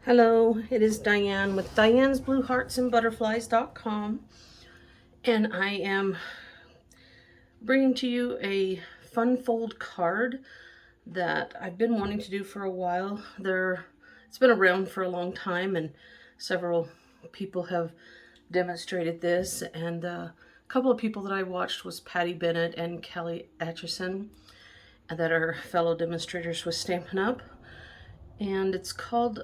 Hello, it is Diane with Diane's Blue Hearts and Butterflies.com, and I am bringing to you a fun fold card that I've been wanting to do for a while. It's been around for a long time, and several people have demonstrated this, and a couple of people that I watched was Patty Bennett and Kelly Atchison that are fellow demonstrators with Stampin' Up. And it's called,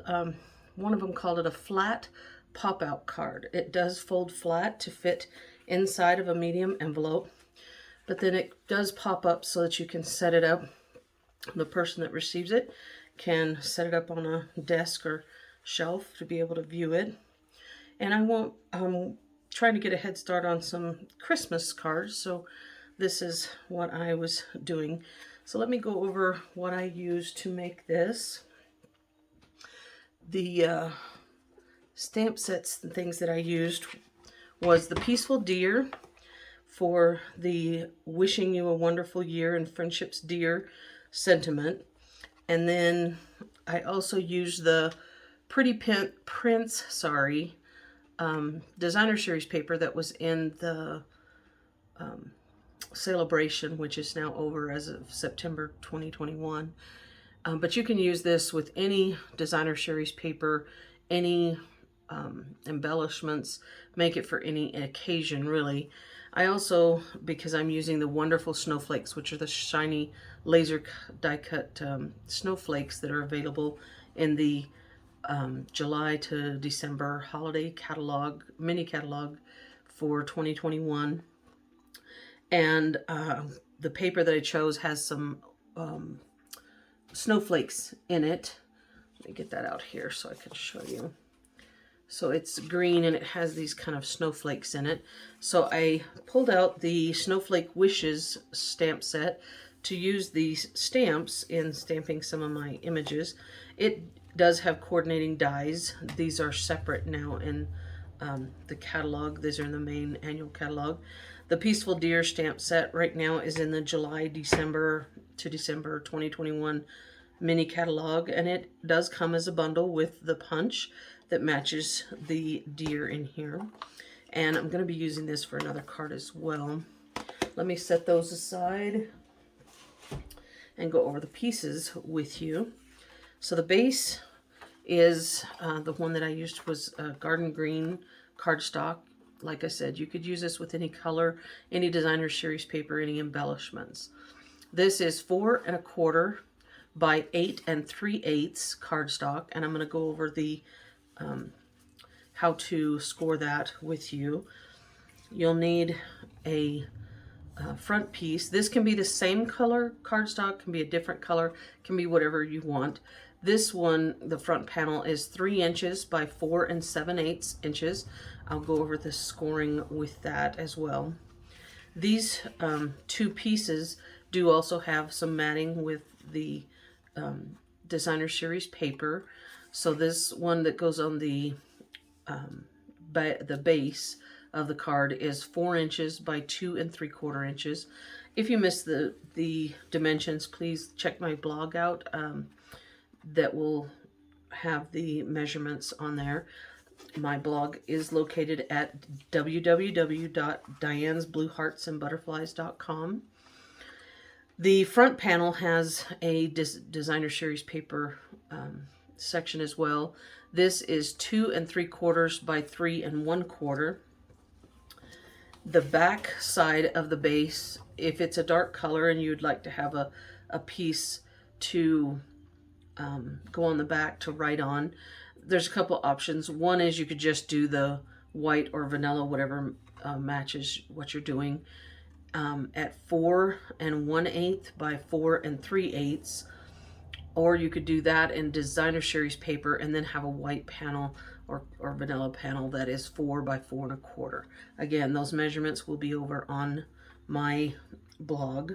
one of them called it a flat pop-out card. It does fold flat to fit inside of a medium envelope, but then it does pop up so that you can set it up. The person that receives it can set it up on a desk or shelf to be able to view it. And I'm trying to get a head start on some Christmas cards, so this is what I was doing. So let me go over what I used to make this. The stamp sets and things that I used was the Peaceful Deer for the Wishing You a Wonderful Year and Friendship's Dear sentiment. And then I also used the Pretty Prince, designer series paper that was in the celebration, which is now over as of September 2021. But you can use this with any designer series paper, any embellishments, make it for any occasion, really. I also, because I'm using the wonderful snowflakes, which are the shiny laser die cut snowflakes that are available in the July to December holiday catalog, mini catalog for 2021. And the paper that I chose has some snowflakes in it. Let me get that out here so I can show you. So it's green and it has these kind of snowflakes in it. So I pulled out the Snowflake Wishes stamp set to use these stamps in stamping some of my images. It does have coordinating dies. These are separate now in the catalog. These are in the main annual catalog. The Peaceful Deer stamp set right now is in the December to December 2021 mini catalog, and it does come as a bundle with the punch that matches the deer in here. And I'm going to be using this for another card as well. Let me set those aside and go over the pieces with you. So the base is the one that I used was Garden Green cardstock. Like I said, you could use this with any color, any designer series paper, any embellishments. This is 4 1/4 by 8 3/8 cardstock, and I'm going to go over the how to score that with you. You'll need a front piece. This can be the same color cardstock, can be a different color, can be whatever you want. This one, the front panel, is 3 inches by 4 7/8 inches. I'll go over the scoring with that as well. These two pieces do also have some matting with the designer series paper. So this one that goes on the base of the card is 4 inches by 2 3/4 inches. If you missed the dimensions, please check my blog out. That will have the measurements on there. My blog is located at www.dianesblueheartsandbutterflies.com. The front panel has a designer series paper section as well. This is 2 3/4 by 3 1/4. The back side of the base, if it's a dark color and you'd like to have a piece to go on the back to write on, there's a couple options. One is you could just do the white or vanilla, whatever matches what you're doing, at 4 1/8 by 4 3/8, or you could do that in designer series paper and then have a white panel or vanilla panel that is 4 by 4 1/4. Again, those measurements will be over on my blog.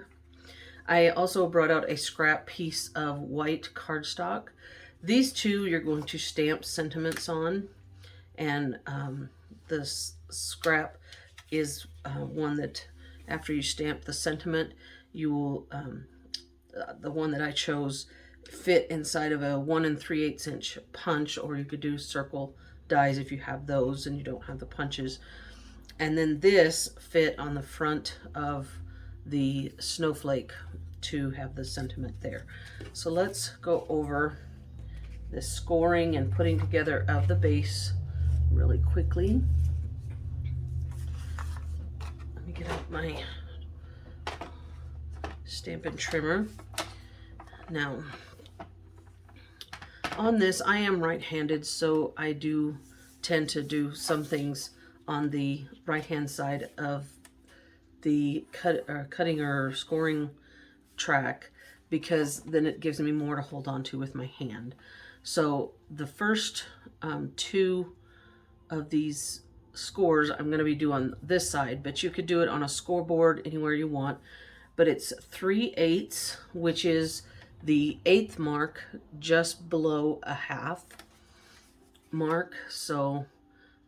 I also brought out a scrap piece of white cardstock. These two you're going to stamp sentiments on, and the scrap is one that after you stamp the sentiment, you will, the one that I chose fit inside of a 1 3/8 inch punch, or you could do circle dies if you have those and you don't have the punches. And then this fit on the front of the snowflake to have the sentiment there. So let's go over the scoring and putting together of the base really quickly. Let me get out my Stampin' Trimmer. Now, on this, I am right-handed, so I do tend to do some things on the right-hand side of the cutting or scoring track, because then it gives me more to hold on to with my hand. So the first two of these scores I'm going to be doing on this side, but you could do it on a scoreboard anywhere you want. But it's 3/8, which is the 1/8 mark just below a 1/2 mark. So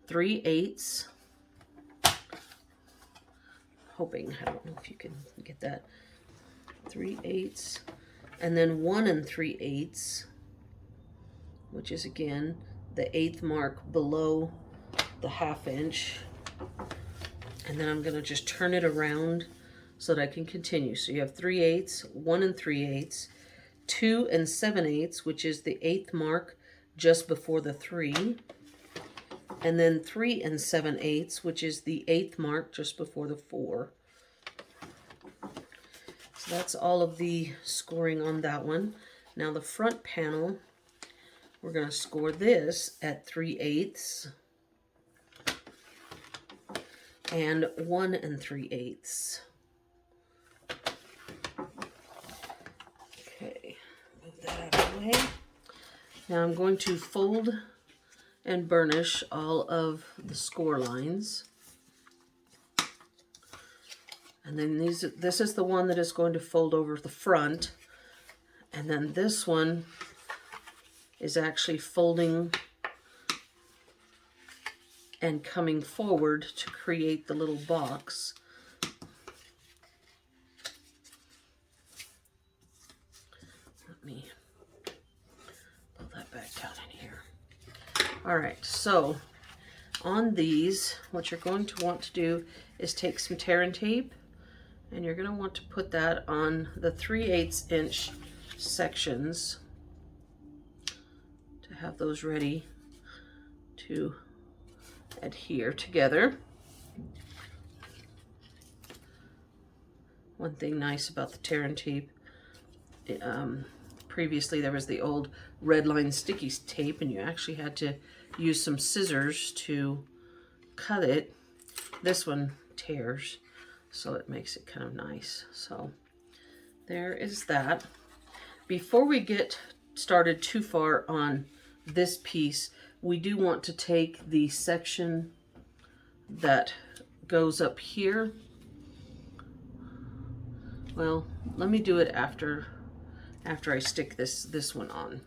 3/8. Hoping, I don't know if you can get that. 3/8, and then 1 3/8, which is again the 1/8 mark below the 1/2 inch. And then I'm going to just turn it around so that I can continue. So you have 3/8, 1 3/8, 2 7/8, which is the 1/8 mark just before the 3, and then 3 7/8, which is the 1/8 mark just before the 4. So that's all of the scoring on that one. Now the front panel, we're going to score this at 3/8 and 1 3/8. Okay, move that out of the way. Now I'm going to fold and burnish all of the score lines. And then this is the one that is going to fold over the front. And then this one is actually folding and coming forward to create the little box. Let me pull that back down in here. All right, so on these, what you're going to want to do is take some tear and tape, and you're going to want to put that on the 3/8 inch sections to have those ready to adhere together. One thing nice about the tear and tape, previously there was the old red line sticky tape, and you actually had to use some scissors to cut it. This one tears, so it makes it kind of nice. So there is that. Before we get started too far on this piece, we do want to take the section that goes up here. Well, let me do it after I stick this one on.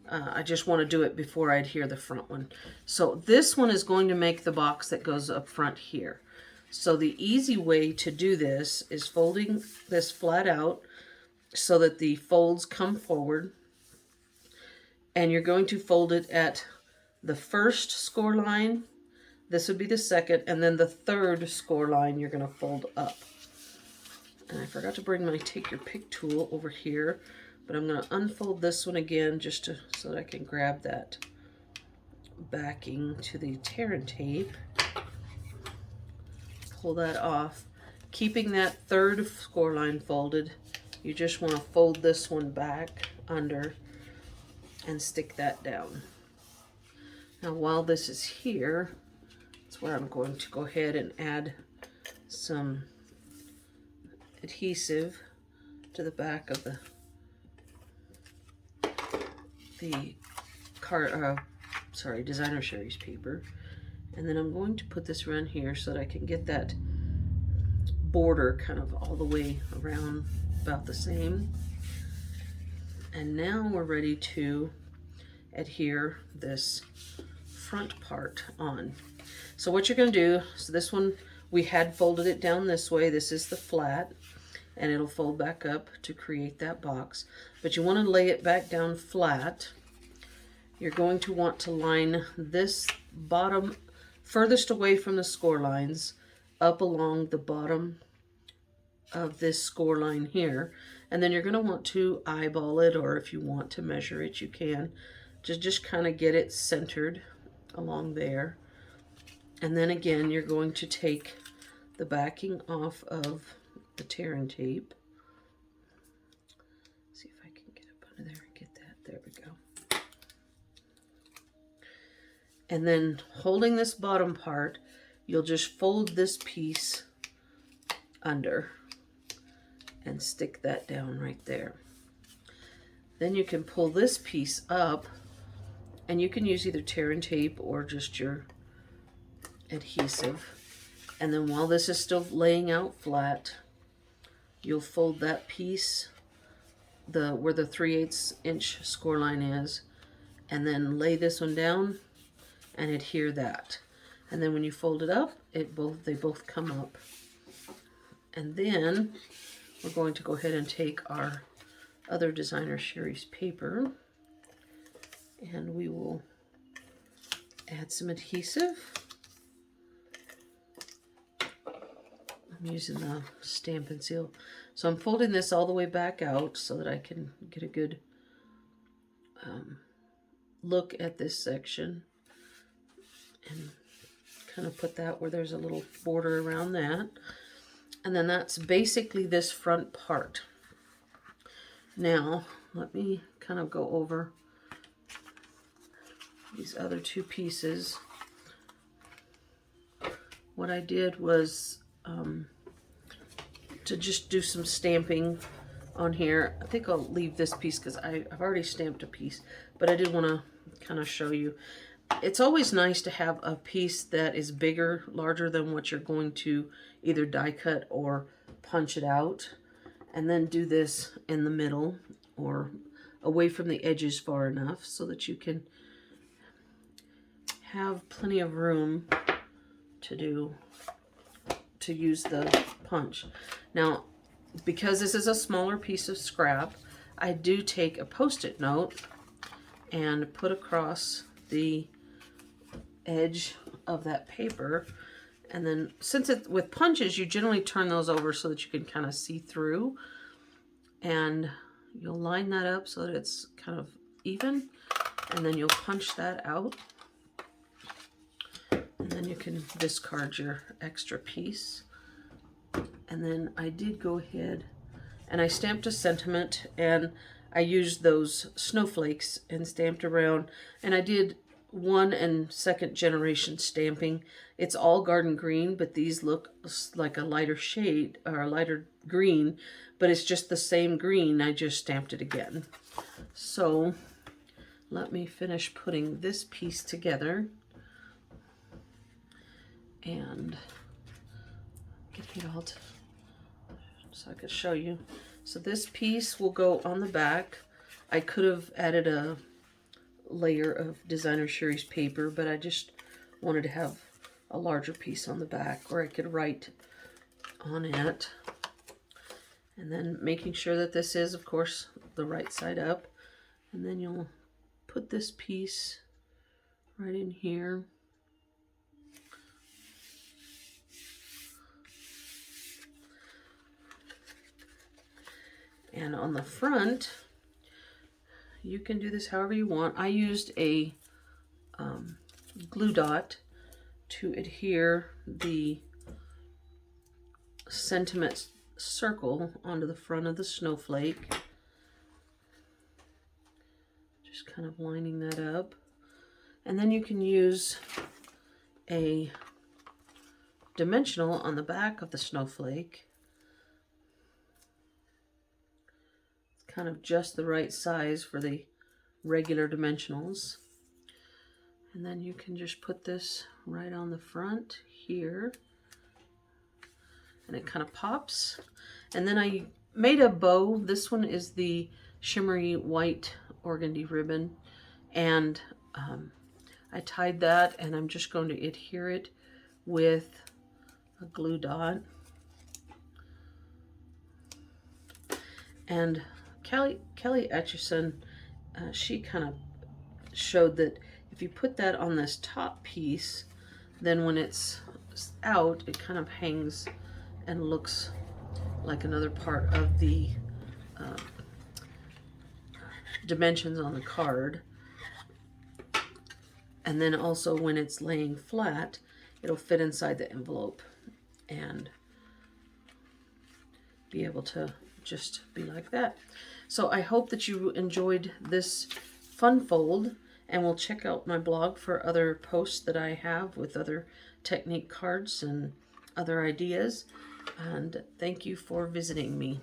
I just want to do it before I adhere the front one. So this one is going to make the box that goes up front here. So the easy way to do this is folding this flat out so that the folds come forward. And you're going to fold it at the first score line. This would be the second, and then the third score line you're going to fold up. And I forgot to bring my take your pick tool over here, but I'm going to unfold this one again just so that I can grab that backing to the tear and tape. Pull that off. Keeping that third score line folded, you just want to fold this one back under and stick that down. Now while this is here, that's where I'm going to go ahead and add some adhesive to the back of the designer series paper. And then I'm going to put this around here so that I can get that border kind of all the way around about the same. And now we're ready to adhere this front part on. So what you're going to do, so this one we had folded it down this way, this is the flat, and it'll fold back up to create that box. But you want to lay it back down flat. You're going to want to line this bottom furthest away from the score lines up along the bottom of this score line here. And then you're going to want to eyeball it, or if you want to measure it, you can. Just kind of get it centered along there. And then again, you're going to take the backing off of the tearing tape. See if I can get up under there and get that. There we go. And then holding this bottom part, you'll just fold this piece under and stick that down right there. Then you can pull this piece up, and you can use either tearing tape or just your adhesive. And then while this is still laying out flat, you'll fold that piece where the 3/8 inch score line is, and then lay this one down and adhere that. And then when you fold it up, they both come up. And then we're going to go ahead and take our other Designer Sherry's paper, and we will add some adhesive. I'm using the Stampin' Seal. So I'm folding this all the way back out so that I can get a good look at this section, and kind of put that where there's a little border around that. And then that's basically this front part. Now, let me kind of go over these other two pieces. What I did was to just do some stamping on here. I think I'll leave this piece because I've already stamped a piece, but I did want to kind of show you. It's always nice to have a piece that is bigger, larger than what you're going to either die cut or punch it out, and then do this in the middle or away from the edges far enough so that you can have plenty of room to use the punch. Now, because this is a smaller piece of scrap, I do take a Post-it note and put across the edge of that paper. And then, since it's with punches, you generally turn those over so that you can kind of see through. And you'll line that up so that it's kind of even. And then you'll punch that out. And then you can discard your extra piece. And then I did go ahead and I stamped a sentiment, and I used those snowflakes and stamped around. And I did 1 and 2nd generation stamping. It's all garden green, but these look like a lighter shade or a lighter green, but it's just the same green. I just stamped it again. So let me finish putting this piece together and get it all so I could show you. So this piece will go on the back. I could have added a layer of Designer Sherry's paper, but I just wanted to have a larger piece on the back where I could write on it. And then making sure that this is, of course, the right side up. And then you'll put this piece right in here. And on the front, you can do this however you want. I used a glue dot to adhere the sentiment circle onto the front of the snowflake. Just kind of lining that up. And then you can use a dimensional on the back of the snowflake. It's kind of just the right size for the regular dimensionals. And then you can just put this right on the front here. And it kind of pops. And then I made a bow. This one is the shimmery white organdy ribbon. And I tied that, and I'm just going to adhere it with a glue dot. And Kelly Etchison, she kind of showed that if you put that on this top piece, then when it's out, it kind of hangs and looks like another part of the dimensions on the card. And then also when it's laying flat, it'll fit inside the envelope and be able to just be like that. So I hope that you enjoyed this fun fold, and will check out my blog for other posts that I have with other technique cards and other ideas. And thank you for visiting me.